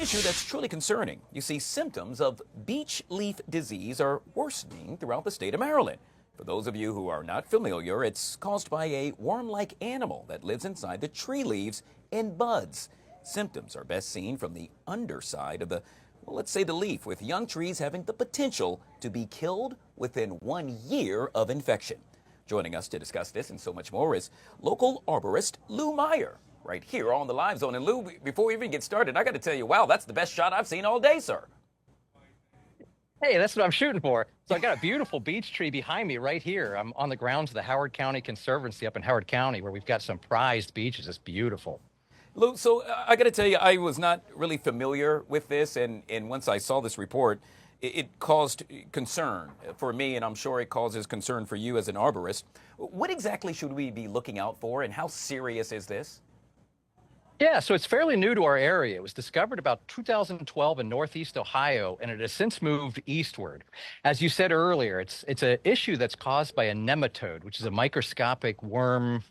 issue that's truly concerning. You see, symptoms of beech leaf disease are worsening throughout the state of Maryland. For those of you who are not familiar, it's caused by a worm-like animal that lives inside the tree leaves and buds. Symptoms are best seen from the underside of well, let's say the leaf, with young trees having the potential to be killed within 1 year of infection. Joining us to discuss this and so much more is local arborist Meyer, right here on the Live Zone. And Lou, before we even get started, I got to tell you, wow, that's the best shot I've seen all day, sir. Hey, that's what I'm shooting for. So I got a beautiful beech tree behind me right here. I'm on the grounds of the Howard County Conservancy up in Howard County, where we've got some prized beeches. It's beautiful. Lou, so I got to tell you, I was not really familiar with this, and once I saw this report, it caused concern for me, and I'm sure it causes concern for you as an arborist. What exactly should we be looking out for, and how serious is this? Yeah, so it's fairly new to our area. It was discovered about 2012 in Northeast Ohio, and it has since moved eastward. As you said earlier, it's an issue that's caused by a nematode, which is a microscopic worm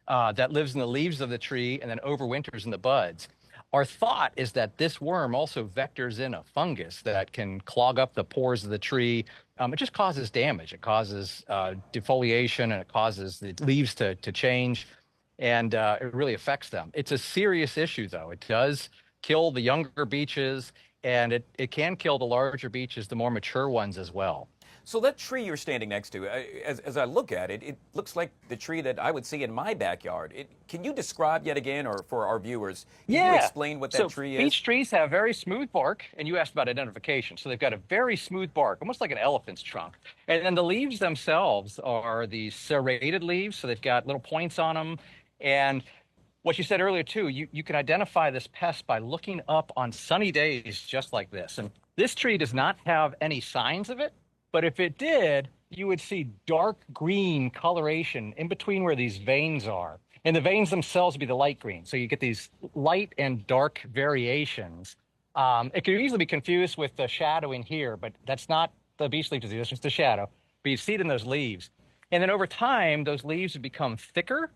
that lives in the leaves of the tree and then overwinters in the buds. Our thought is that this worm also vectors in a fungus that can clog up the pores of the tree. It just causes damage. It causes defoliation, and it causes the leaves to change, and it really affects them. It's a serious issue, though. It does kill the younger beeches, and it can kill the larger beeches, the more mature ones as well. So that tree you're standing next to, as I look at it, it looks like the tree that I would see in my backyard. Can you describe yet again, or for our viewers, can you explain what that tree is? Beech trees have very smooth bark, and you asked about identification. So they've got a very smooth bark, almost like an elephant's trunk. And then the leaves themselves are these serrated leaves, so they've got little points on them. And what you said earlier, too, you can identify this pest by looking up on sunny days just like this. And this tree does not have any signs of it. But if it did, you would see dark green coloration in between where these veins are. And the veins themselves would be the light green. So you get these light and dark variations. It could easily be confused with the shadowing here, but that's not the beech leaf disease, that's just the shadow. But you see it in those leaves. And then over time, those leaves would become thicker.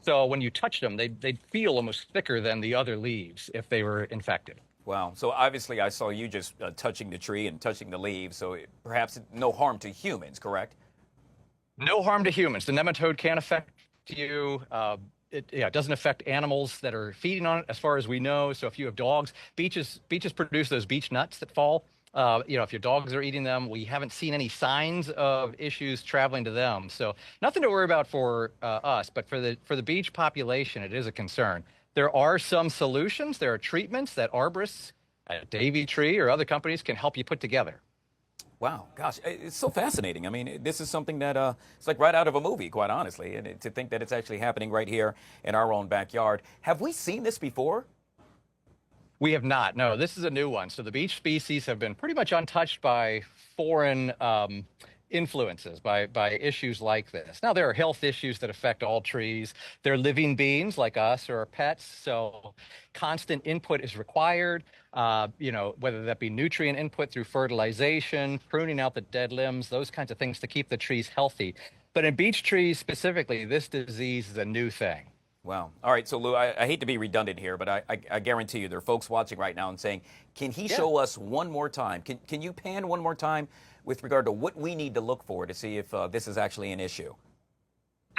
So when you touch them, they'd feel almost thicker than the other leaves if they were infected. Wow. So obviously I saw you just touching the tree and touching the leaves, so perhaps no harm to humans, correct? No harm to humans. The nematode can't affect you. It doesn't affect animals that are feeding on it, as far as we know. So if you have dogs, beeches produce those beech nuts that fall. If your dogs are eating them, we haven't seen any signs of issues traveling to them. So nothing to worry about for us, but for the beech population, it is a concern. There are some solutions. There are treatments that arborists at Davey Tree or other companies can help you put together. Wow, gosh, it's so fascinating. I mean, this is something that it's like right out of a movie, quite honestly, and to think that it's actually happening right here in our own backyard. Have we seen this before? We have not. No, this is a new one. So the beech species have been pretty much untouched by foreign influences, by issues like this. Now, there are health issues that affect all trees. They're living beings like us or our pets, so constant input is required, whether that be nutrient input through fertilization, pruning out the dead limbs, those kinds of things to keep the trees healthy. But in beech trees specifically, this disease is a new thing. Wow. All right. So, Lou, I hate to be redundant here, but I guarantee you there are folks watching right now and saying, can he show us one more time? Can you pan one more time with regard to what we need to look for to see if this is actually an issue?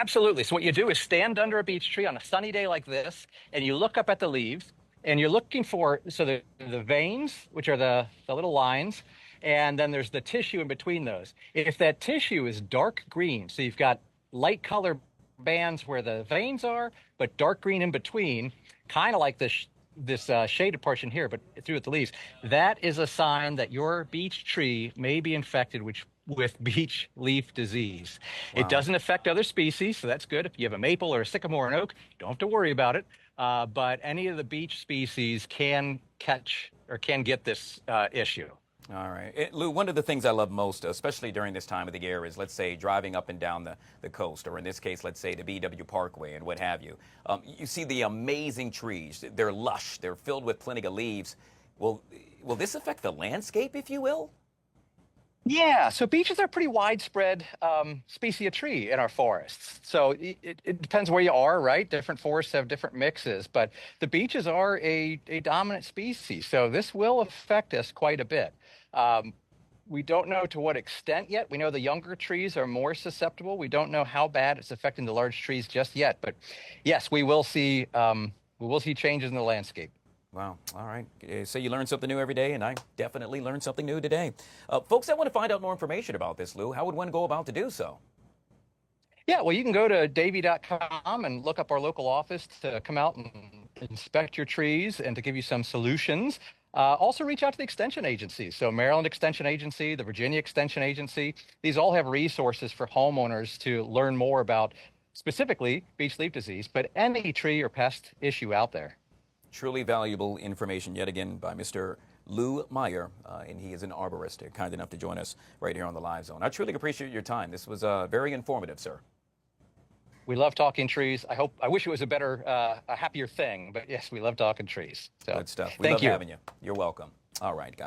Absolutely. So what you do is stand under a beech tree on a sunny day like this, and you look up at the leaves, and you're looking for the veins, which are the little lines, and then there's the tissue in between those. If that tissue is dark green, so you've got light color bands where the veins are, but dark green in between, kind of like this shaded portion here, but through the leaves, that is a sign that your beech tree may be infected with beech leaf disease. Wow. It doesn't affect other species, so that's good. If you have a maple or a sycamore and oak, you don't have to worry about it. But any of the beech species can catch or can get this issue. All right. Lou, one of the things I love most, especially during this time of the year, is, let's say, driving up and down the coast, or in this case, let's say, the BW Parkway and what have you. You see the amazing trees. They're lush. They're filled with plenty of leaves. Will this affect the landscape, if you will? Yeah, so beeches are pretty widespread species of tree in our forests. So it depends where you are, right? Different forests have different mixes, but the beeches are a dominant species. So this will affect us quite a bit. Um, we don't know to what extent yet. We know the younger trees are more susceptible. We don't know how bad it's affecting the large trees just yet. But yes, we will see changes in the landscape. Wow. All right. So you learn something new every day, and I definitely learned something new today. Folks that want to find out more information about this, Lou, how would one go about to do so? Yeah, well, you can go to davey.com and look up our local office to come out and inspect your trees and to give you some solutions. Also, reach out to the extension agencies. So, Maryland Extension Agency, the Virginia Extension Agency, these all have resources for homeowners to learn more about specifically beech leaf disease, but any tree or pest issue out there. Truly valuable information yet again by Mr. Lou Meyer, and he is an arborist, kind enough to join us right here on the Live Zone. I truly appreciate your time. This was very informative, sir. We love talking trees. I wish it was a happier thing, but yes, we love talking trees. So, Good stuff. We thank love you. having you. You're welcome. All right, guys.